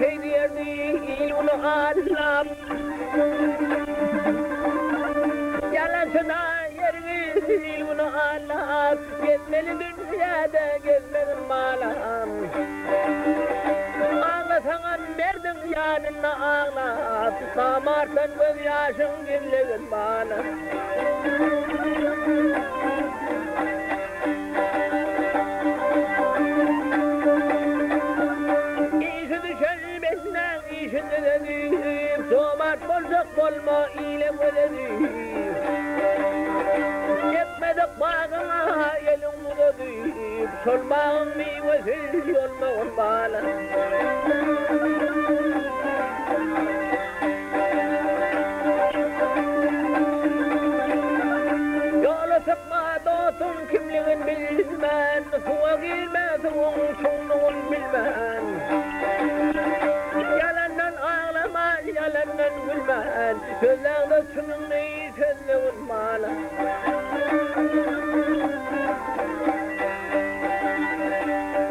şey diyerdi ilunu Allah'ım. Yalansına yerini ilunu Allah'ım. Gezmeli dünyada gezmenin malam. Ağlasana verdin yanına ağla. Samarsan göz yaşın güllegin bana. İşini dedim, somart bolsak bolma ile dedim. Gitmedik bağına elin bu dedim, solmağın meyvesiz yolmağın bana. Yola sıkma dostum kimliğin bilmem, suğa girmesin sonluğun bilmem. Yalandan gülmen, sözlerde sünün neyi sözlüğün bana.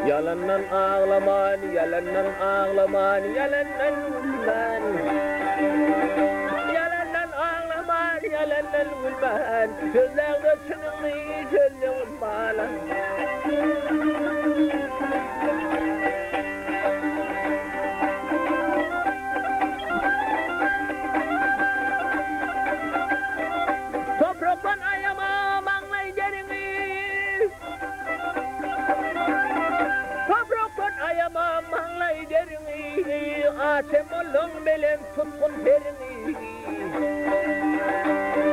Yalandan ağlaman, yalandan ağlaman, yalandan gülmen. Yalandan ağlaman, yalandan gülmen, sözlerde sünün neyi sözlüğün bana. Semolun belem tutkun terini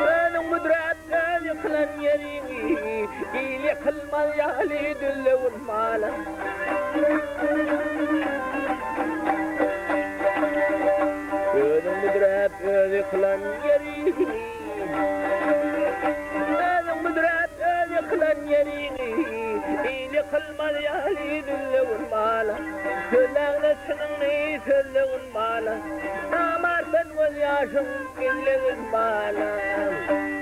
Önün müdret öl yıkılan yerini İyili kılmaz yali düllevun mala Önün müdret öl yıkılan yerini Önün müdret öl yıkılan yerini İyili kılmaz yali düllevun mala Sözlerle sınırlı sözlüğün bana Namarsan göz yaşın gülleğin bana